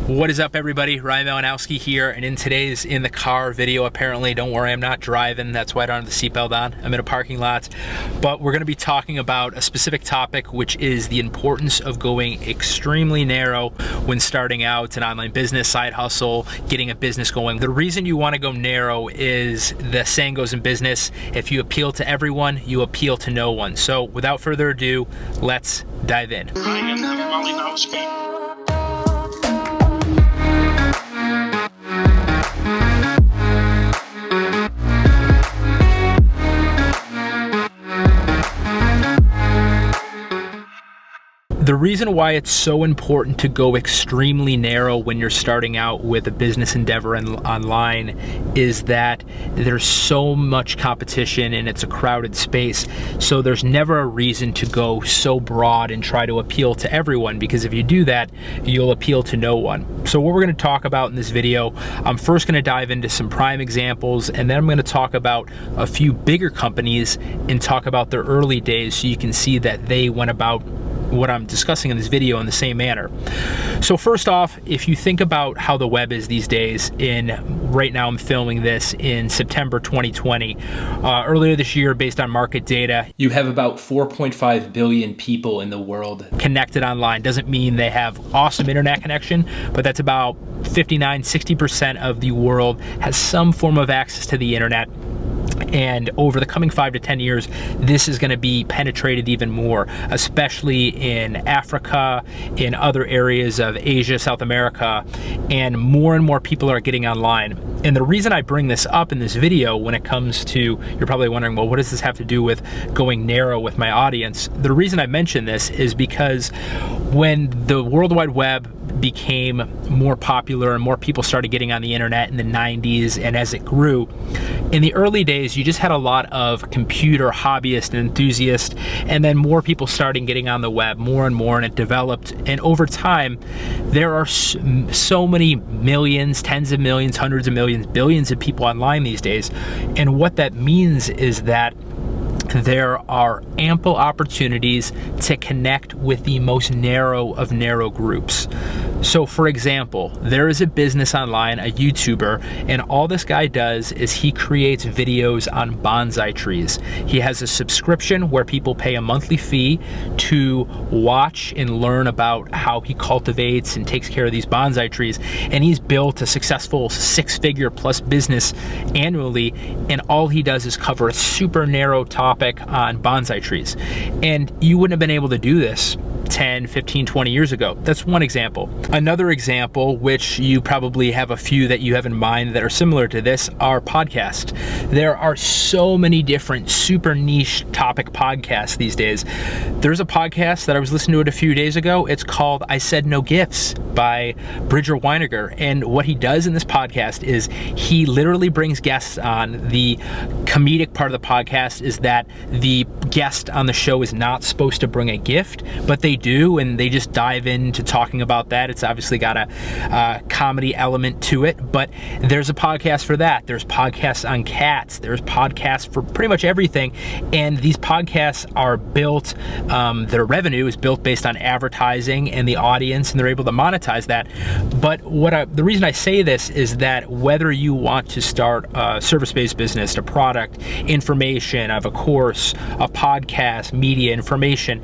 What is up, everybody? Ryan Malinowski here, and in today's In the Car video, apparently, don't worry, I'm not driving. That's why I don't have the seatbelt on. I'm in a parking lot. But we're going to be talking about a specific topic, which is the importance of going extremely narrow when starting out an online business, side hustle, getting a business going. The reason you want to go narrow is the saying goes in business, if you appeal to everyone, you appeal to no one. So without further ado, let's dive in. Ryan Malinowski. The reason why it's so important to go extremely narrow when you're starting out with a business endeavor online is that there's so much competition and it's a crowded space. So there's never a reason to go so broad and try to appeal to everyone, because if you do that, you'll appeal to no one. So what we're going to talk about in this video, I'm first going to dive into some prime examples, and then I'm going to talk about a few bigger companies and talk about their early days so you can see that they went about what I'm discussing in this video in the same manner. So first off, if you think about how the web is these days, right now I'm filming this in September 2020. Earlier this year, based on market data, you have about 4.5 billion people in the world connected online. Doesn't mean they have awesome internet connection, but that's about 59-60% of the world has some form of access to the internet. And over the coming 5 to 10 years, this is going to be penetrated even more, especially in Africa, in other areas of Asia, South America, and more people are getting online. And the reason I bring this up in this video when it comes to, you're probably wondering, well, what does this have to do with going narrow with my audience? The reason I mention this is because when the World Wide Web became more popular and more people started getting on the internet in the 90s, and as it grew, in the early days, you just had a lot of computer hobbyists and enthusiasts, and then more people started getting on the web, more and more, and it developed. And over time, there are so many millions, tens of millions, hundreds of millions, billions of people online these days. And what that means is that there are ample opportunities to connect with the most narrow of narrow groups. So for example, there is a business online, a YouTuber, and all this guy does is he creates videos on bonsai trees. He has a subscription where people pay a monthly fee to watch and learn about how he cultivates and takes care of these bonsai trees. And he's built a successful 6-figure plus business annually, and all he does is cover a super narrow topic on bonsai trees. And you wouldn't have been able to do this 10, 15, 20 years ago. That's one example. Another example, which you probably have a few that you have in mind that are similar to this, are podcasts. There are so many different super niche topic podcasts these days. There's a podcast that I was listening to it a few days ago. It's called I Said No Gifts by Bridger Weiniger. And what he does in this podcast is he literally brings guests on. The comedic part of the podcast is that the guest on the show is not supposed to bring a gift, but they do, and they just dive into talking about that. It's obviously got a comedy element to it, but there's a podcast for that. There's podcasts on cats. There's podcasts for pretty much everything, and these podcasts are built, their revenue is built based on advertising and the audience, and they're able to monetize that. But the reason I say this is that whether you want to start a service-based business, a product, information of a course, a podcast, media, information,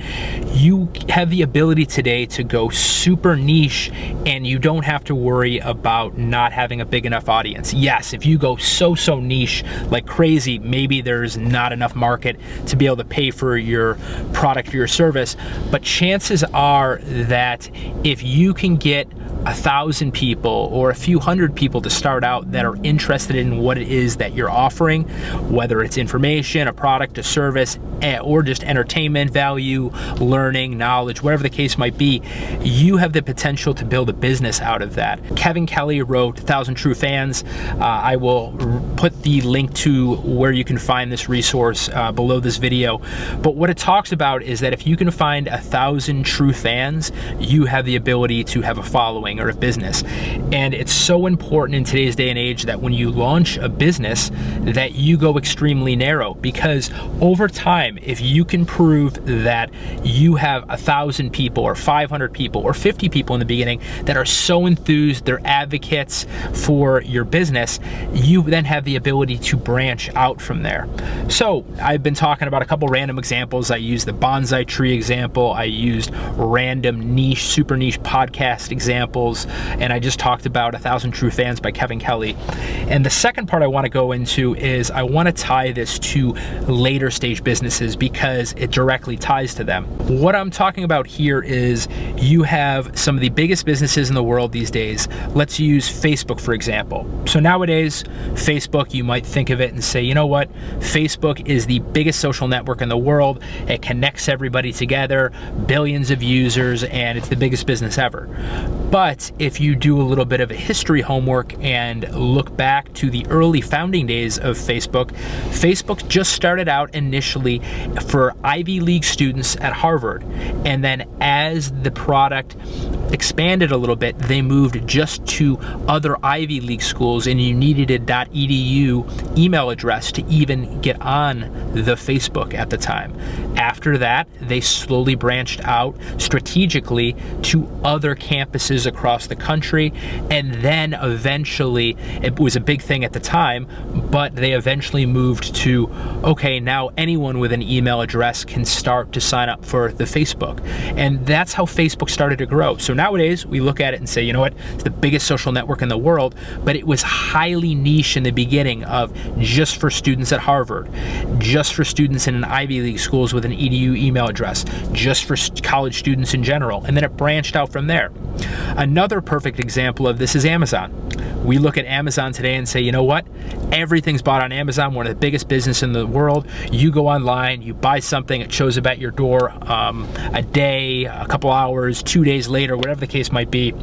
you have the ability today to go super niche, and you don't have to worry about not having a big enough audience. Yes, if you go so niche like crazy, maybe there's not enough market to be able to pay for your product or your service, but chances are that if you can get 1,000 people or a few hundred people to start out that are interested in what it is that you're offering, whether it's information, a product, a service, or just entertainment value, learning, knowledge, whatever the case might be, you have the potential to build a business out of that. Kevin Kelly wrote 1,000 True Fans. I will put the link to where you can find this resource below this video. But what it talks about is that if you can find 1,000 true fans, you have the ability to have a following. following or a business. And it's so important in today's day and age that when you launch a business that you go extremely narrow, because over time, if you can prove that you have 1,000 people or 500 people or 50 people in the beginning that are so enthused, they're advocates for your business, you then have the ability to branch out from there. So I've been talking about a couple random examples. I used the bonsai tree example. I used random niche, super niche podcast examples. And I just talked about 1,000 True Fans by Kevin Kelly. And the second part I want to go into is I want to tie this to later stage businesses because it directly ties to them. What I'm talking about here is you have some of the biggest businesses in the world these days. Let's use Facebook, for example. So nowadays, Facebook, you might think of it and say, you know what? Facebook is the biggest social network in the world. It connects everybody together, billions of users, and it's the biggest business ever. But if you do a little bit of a history homework and look back to the early founding days of Facebook, Facebook just started out initially for Ivy League students at Harvard. And then as the product expanded a little bit, they moved just to other Ivy League schools, and you needed a .edu email address to even get on the Facebook at the time. After that, they slowly branched out strategically to other campuses across the country, and then eventually, it was a big thing at the time, but they eventually moved to, okay, now anyone with an email address can start to sign up for the Facebook. And that's how Facebook started to grow. So nowadays, we look at it and say, you know what, it's the biggest social network in the world, but it was highly niche in the beginning of just for students at Harvard, just for students in an Ivy League schools with an edu email address, just for college students in general, and then it branched out from there. Another perfect example of this is Amazon. We look at Amazon today and say, you know what? Everything's bought on Amazon, one of the biggest businesses in the world. You go online, you buy something, it shows up at your door a day, a couple hours, 2 days later, whatever the case might be.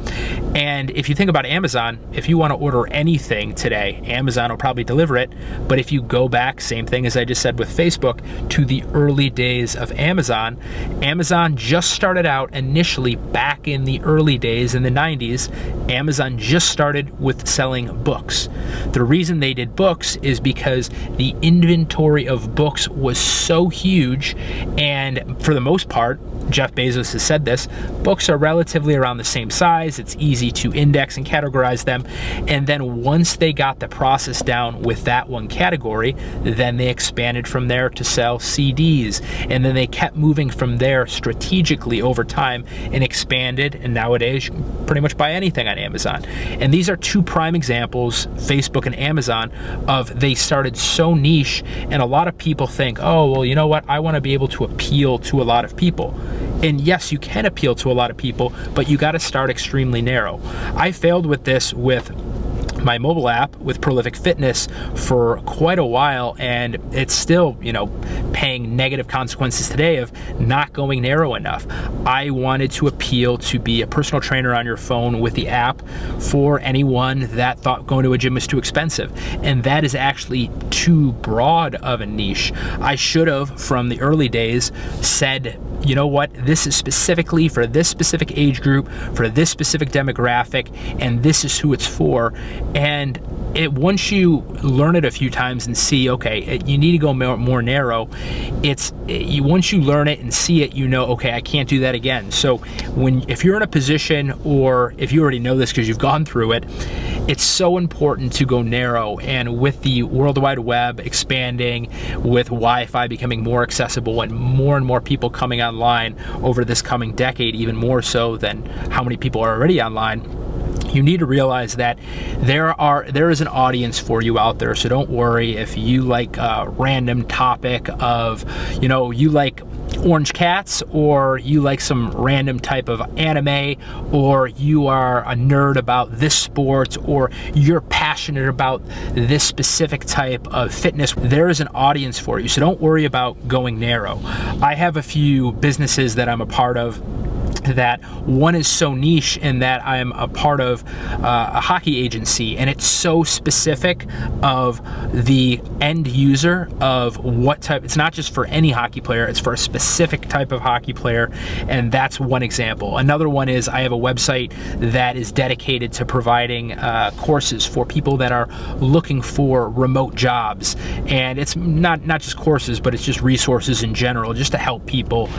And if you think about Amazon, if you want to order anything today, Amazon will probably deliver it. But if you go back, same thing as I just said with Facebook, to the early days of Amazon, Amazon just started out initially back in the early days in the 90s. Amazon just started with selling books. The reason they did books is because the inventory of books was so huge, and for the most part, Jeff Bezos has said this, books are relatively around the same size. It's easy to index and categorize them. And then once they got the process down with that one category, then they expanded from there to sell CDs. And then they kept moving from there strategically over time and expanded. And nowadays, you can pretty much buy anything on Amazon. And these are two prime examples, Facebook and Amazon, of they started so niche. And a lot of people think, oh, well, you know what? I want to be able to appeal to a lot of people. And yes, you can appeal to a lot of people, but you got to start extremely narrow. I failed with this with my mobile app with Prolific Fitness for quite a while, and it's still, paying negative consequences today of not going narrow enough. I wanted to appeal to be a personal trainer on your phone with the app for anyone that thought going to a gym was too expensive, and that is actually too broad of a niche. I should have, from the early days, said, you know what, this is specifically for this specific age group, for this specific demographic, and this is who it's for. And once you learn it a few times and see, okay, you need to go more narrow, once you learn it and see it, okay, I can't do that again. So if you're in a position, or if you already know this because you've gone through it, it's so important to go narrow. And with the World Wide Web expanding, with Wi-Fi becoming more accessible and more people coming online over this coming decade, even more so than how many people are already online, you need to realize that there is an audience for you out there. So don't worry if you like a random topic of, you like orange cats, or you like some random type of anime, or you are a nerd about this sport, or you're passionate about this specific type of fitness. There is an audience for you. So don't worry about going narrow. I have a few businesses that I'm a part of that one is so niche in that I am a part of a hockey agency, and it's so specific of the end user of what type. It's not just for any hockey player, it's for a specific type of hockey player, and that's one example. Another one is I have a website that is dedicated to providing courses for people that are looking for remote jobs, and it's not just courses, but it's just resources in general, just to help people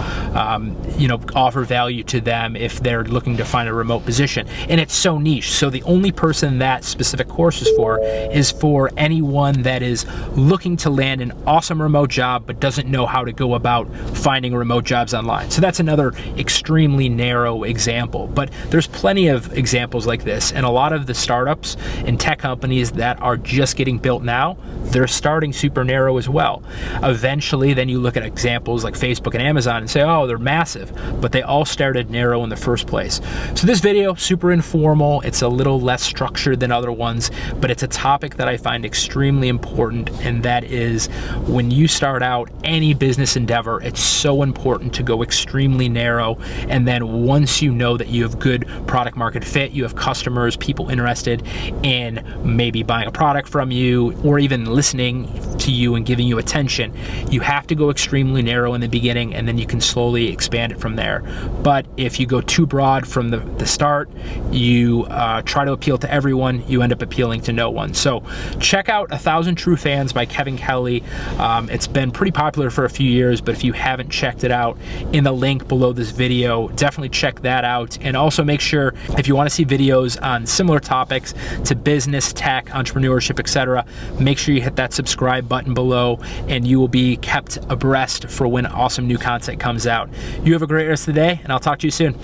offer value to them if they're looking to find a remote position. And it's so niche, so the only person that specific course is for anyone that is looking to land an awesome remote job but doesn't know how to go about finding remote jobs online. So that's another extremely narrow example, but there's plenty of examples like this, and a lot of the startups and tech companies that are just getting built now, they're starting super narrow as well. Eventually, then you look at examples like Facebook and Amazon and say, oh, they're massive, but they all started narrow in the first place. So this video, super informal, it's a little less structured than other ones, but it's a topic that I find extremely important, and that is when you start out any business endeavor, it's so important to go extremely narrow, and then once you know that you have good product market fit, you have customers, people interested in maybe buying a product from you or even listening to you and giving you attention, you have to go extremely narrow in the beginning, and then you can slowly expand it from there. But if you go too broad from the start, you try to appeal to everyone, you end up appealing to no one. So check out 1,000 True Fans by Kevin Kelly. It's been pretty popular for a few years, but if you haven't checked it out, in the link below this video, definitely check that out. And also make sure, if you want to see videos on similar topics to business, tech, entrepreneurship, etc., make sure you hit that subscribe button below, and you will be kept abreast for when awesome new content comes out. You have a great rest of the day, and I'll talk to you soon.